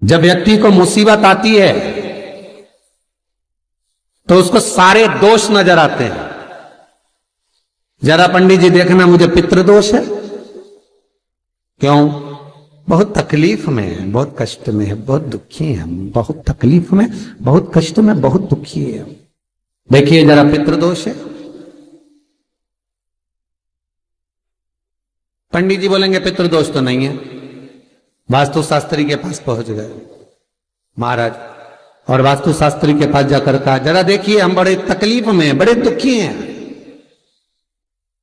जब व्यक्ति को मुसीबत आती है तो उसको सारे दोष नजर आते हैं। जरा पंडित जी देखना, मुझे पितृदोष है। क्यों? बहुत तकलीफ में है, बहुत कष्ट में है, बहुत दुखी है, बहुत तकलीफ में, बहुत कष्ट में, बहुत दुखी है। देखिए जरा, पितृदोष है। पंडित जी बोलेंगे पितृदोष तो नहीं है। वास्तु शास्त्री के पास पहुंच गए महाराज, और वास्तु शास्त्री के पास जाकर कहा, जरा देखिए हम बड़े तकलीफ में हैं, बड़े दुखी हैं,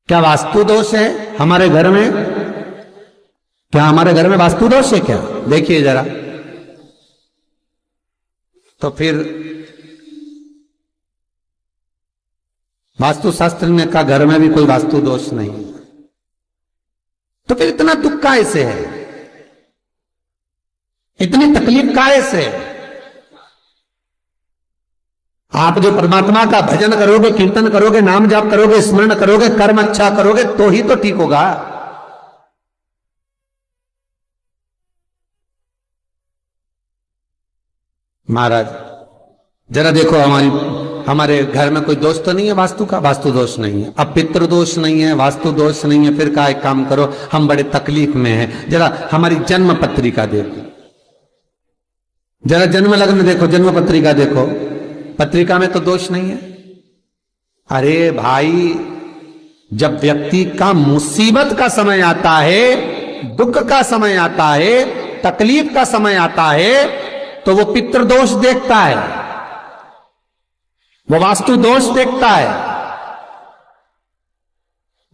क्या वास्तु दोष है हमारे घर में? क्या हमारे घर में वास्तु दोष है क्या? देखिए जरा। तो फिर वास्तु शास्त्री ने कहा, घर में भी कोई वास्तु दोष नहीं। तो फिर इतना दुख काहे से है, इतनी तकलीफ काहे से? आप जो परमात्मा का भजन करोगे, कीर्तन करोगे, नाम जाप करोगे, स्मरण करोगे, कर्म अच्छा करोगे तो ही तो ठीक होगा। महाराज जरा देखो, हमारे घर में कोई दोष तो नहीं है वास्तु का? वास्तु दोष नहीं है। अब पितृ दोष नहीं है, वास्तु दोष नहीं है, फिर का एक काम करो, हम बड़े तकलीफ में हैं, जरा हमारी जन्म पत्रिका देखो, जरा जन्म लग्न देखो, जन्म पत्रिका देखो, पत्रिका में तो दोष नहीं है। अरे भाई, जब व्यक्ति का मुसीबत का समय आता है, दुख का समय आता है, तकलीफ का समय आता है, तो वो पितृदोष देखता है, वो वास्तु दोष देखता है,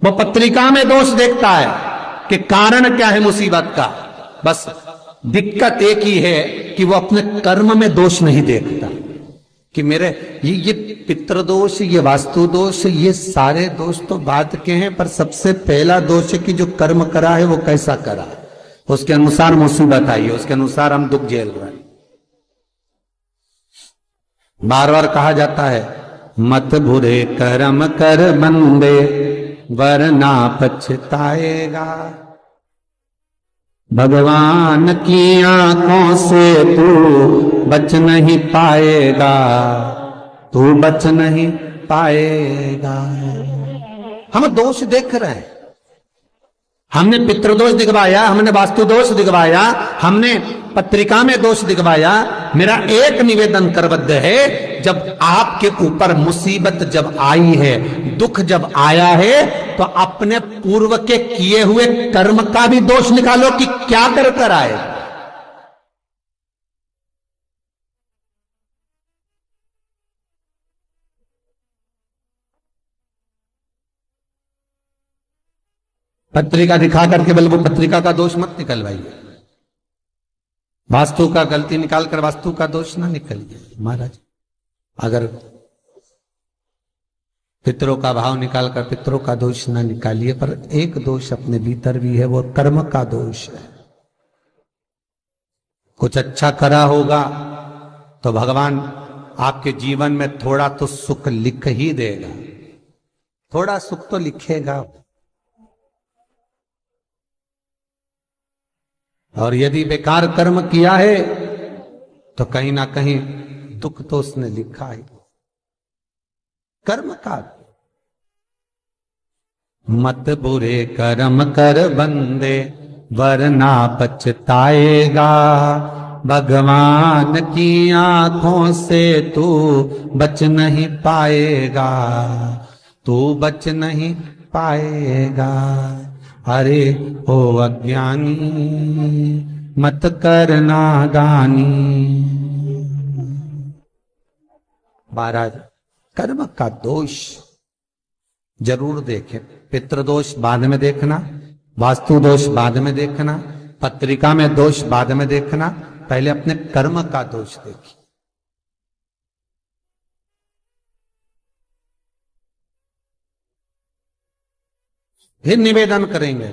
वो पत्रिका में दोष देखता है कि कारण क्या है मुसीबत का। बस दिक्कत एक ही है कि वो अपने कर्म में दोष नहीं देखता कि मेरे ये पितृदोष, ये वास्तु दोष, ये सारे दोष तो बाद के हैं, पर सबसे पहला दोष है कि जो कर्म करा है वो कैसा करा, उसके अनुसार मुसीबत आई है, उसके अनुसार हम दुख झेल रहे हैं। बार बार कहा जाता है, मत बुरे कर्म कर बंदे वरना पछताएगा, भगवान की आंखों से तू बच नहीं पाएगा, तू बच नहीं पाएगा। हम दोष देख रहे हैं, हमने पितृदोष दिखवाया, हमने वास्तु दोष दिखवाया, हमने पत्रिका में दोष दिखवाया। मेरा एक निवेदन करबद्ध है, जब आपके ऊपर मुसीबत जब आई है, दुख जब आया है, तो अपने पूर्व के किए हुए कर्म का भी दोष निकालो कि क्या कर कर आए। पत्रिका दिखा करके बल वो पत्रिका का दोष मत निकलवाइए, वास्तु का गलती निकाल कर वास्तु का दोष ना निकलिए। महाराज अगर पितरों का भाव निकाल कर पितरों का दोष ना निकालिए, पर एक दोष अपने भीतर भी है, वो कर्म का दोष है। कुछ अच्छा करा होगा तो भगवान आपके जीवन में थोड़ा तो सुख लिख ही देगा, थोड़ा सुख तो लिखेगा। और यदि बेकार कर्म किया है तो कहीं ना कहीं दुख तो उसने लिखा है कर्म का। मत बुरे कर्म कर बंदे वरना पछताएगा, भगवान की आंखों से तू बच नहीं पाएगा, तू बच नहीं पाएगा। अरे ओ अज्ञानी मत करना दानी। महाराज कर्म का दोष जरूर देखें, पितृदोष बाद में देखना, वास्तु दोष बाद में देखना, पत्रिका में दोष बाद में देखना, पहले अपने कर्म का दोष देखिए। फिर निवेदन करेंगे,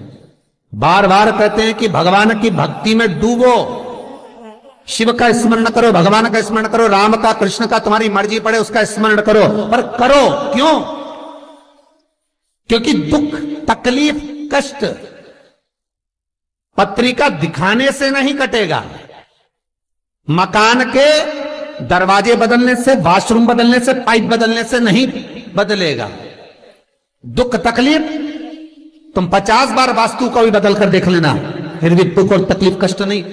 बार बार कहते हैं कि भगवान की भक्ति में डूबो, शिव का स्मरण करो, भगवान का स्मरण करो, राम का, कृष्ण का, तुम्हारी मर्जी पड़े उसका स्मरण करो, पर करो क्यों? क्योंकि दुख, तकलीफ, कष्ट पत्रिका दिखाने से नहीं कटेगा, मकान के दरवाजे बदलने से, वॉशरूम बदलने से, पाइप बदलने से नहीं बदलेगा। दुख तकलीफ तुम 50 बार वास्तु को भी बदल कर देख लेना, फिर भी दुख और तकलीफ, कष्ट नहीं,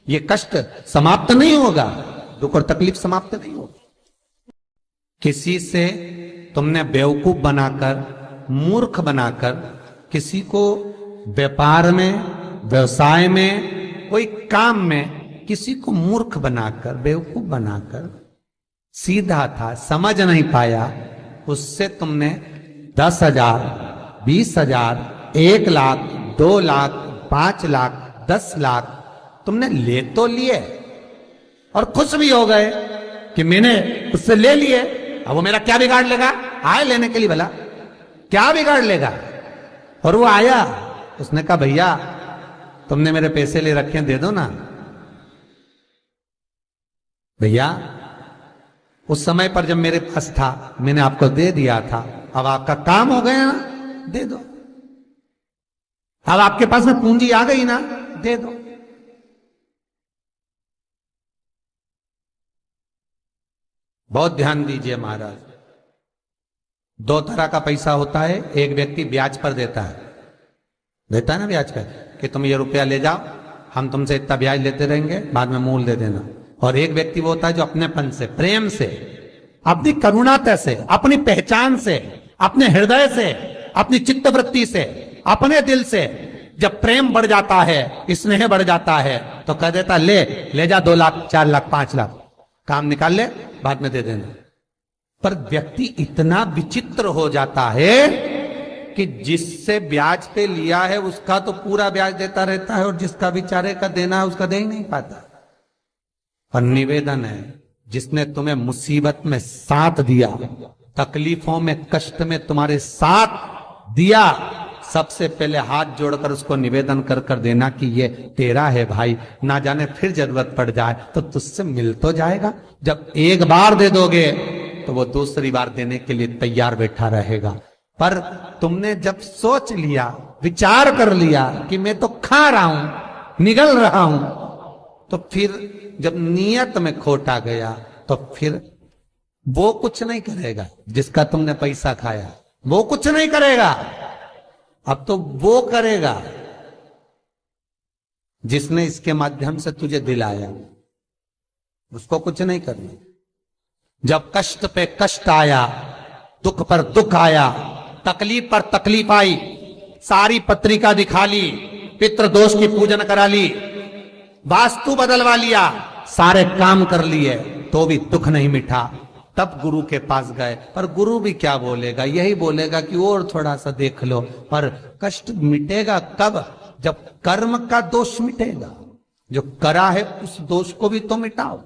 ये कष्ट समाप्त नहीं होगा, दुख और तकलीफ समाप्त नहीं होगा। किसी से तुमने बेवकूफ बनाकर, मूर्ख बनाकर, किसी को व्यापार में, व्यवसाय में, कोई काम में किसी को मूर्ख बनाकर, बेवकूफ बनाकर, सीधा था समझ नहीं पाया, उससे तुमने 10,000, 20,000, 1 लाख, 2 लाख, 5 लाख, 10 लाख तुमने ले तो लिए और खुश भी हो गए कि मैंने उससे ले लिए। अब वो मेरा क्या बिगाड़ लेगा? आए लेने के लिए, भला क्या बिगाड़ लेगा? और वो आया, उसने कहा भैया तुमने मेरे पैसे ले रखे हैं, दे दो ना। भैया उस समय पर जब मेरे पास था मैंने आपको दे दिया था, अब आपका काम हो गया ना, दे दो। अब आपके पास में पूंजी आ गई ना, दे दो। बहुत ध्यान दीजिए महाराज, 2 तरह का पैसा होता है। एक व्यक्ति ब्याज पर देता है ना ब्याज पर, कि तुम ये रुपया ले जाओ, हम तुमसे इतना ब्याज लेते रहेंगे, बाद में मूल दे देना। और एक व्यक्ति वो होता है जो अपनेपन से, प्रेम से, अपनी करुणाता से, अपनी पहचान से, अपने हृदय से, अपनी चित्तवृत्ति से, अपने दिल से जब प्रेम बढ़ जाता है, स्नेह बढ़ जाता है, तो कह देता ले जा 2 लाख, 4 लाख, 5 लाख, काम निकाल ले, बाद में दे देना। पर व्यक्ति इतना विचित्र हो जाता है कि जिससे ब्याज पे लिया है उसका तो पूरा ब्याज देता रहता है, और जिसका बेचारे का देना है उसका दे ही नहीं पाता। और निवेदन है, जिसने तुम्हें मुसीबत में साथ दिया, तकलीफों में, कष्ट में तुम्हारे साथ दिया, सबसे पहले हाथ जोड़कर उसको निवेदन कर कर देना कि ये तेरा है भाई, ना जाने फिर जरूरत पड़ जाए तो तुझसे मिल तो जाएगा। जब एक बार दे दोगे तो वो दूसरी बार देने के लिए तैयार बैठा रहेगा। पर तुमने जब सोच लिया, विचार कर लिया कि मैं तो खा रहा हूं, निगल रहा हूं, तो फिर जब नियत में खोट आ गया तो फिर वो कुछ नहीं करेगा जिसका तुमने पैसा खाया, वो कुछ नहीं करेगा। अब तो वो करेगा जिसने इसके माध्यम से तुझे दिलाया, उसको कुछ नहीं करना। जब कष्ट पे कष्ट आया, दुख पर दुख आया, तकलीफ पर तकलीफ आई, सारी पत्रिका दिखा ली, पितृदोष की पूजन करा ली, वास्तु बदलवा लिया, सारे काम कर लिए, तो भी दुख नहीं मिटा। तब गुरु के पास गए, पर गुरु भी क्या बोलेगा? यही बोलेगा कि और थोड़ा सा देख लो। पर कष्ट मिटेगा कब? जब कर्म का दोष मिटेगा। जो करा है उस दोष को भी तो मिटाओ।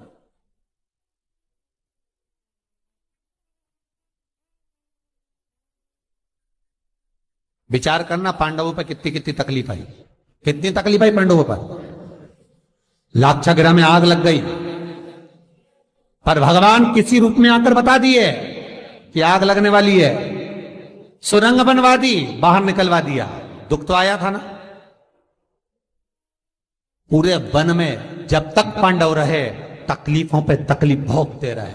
विचार करना, पांडवों पर कितनी कितनी तकलीफ आई, कितनी तकलीफ आई पांडवों पर। लाक्षागृह में आग लग गई, पर भगवान किसी रूप में आकर बता दिए कि आग लगने वाली है, सुरंग बनवा दी, बाहर निकलवा दिया। दुख तो आया था ना। पूरे वन में जब तक पांडव रहे, तकलीफों पे तकलीफ भोगते रहे,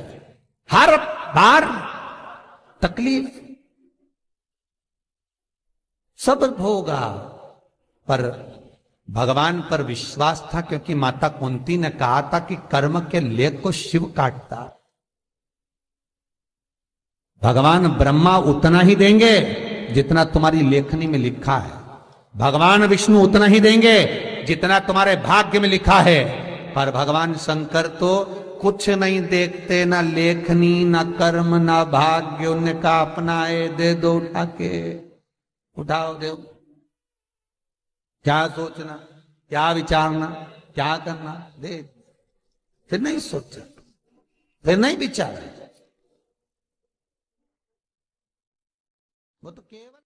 हर बार तकलीफ सब भोगा। पर भगवान पर विश्वास था, क्योंकि माता कुंती ने कहा था कि कर्म के लेख को शिव काटता। भगवान ब्रह्मा उतना ही देंगे जितना तुम्हारी लेखनी में लिखा है, भगवान विष्णु उतना ही देंगे जितना तुम्हारे भाग्य में लिखा है। पर भगवान शंकर तो कुछ नहीं देखते, ना लेखनी, ना कर्म, ना भाग्य। उनका अपनाए, दे दो उठा के, उठाओ दो। क्या सोचना, क्या विचारना, क्या करना, दे। फिर नहीं सोचा, फिर नहीं विचारा, वो तो केवल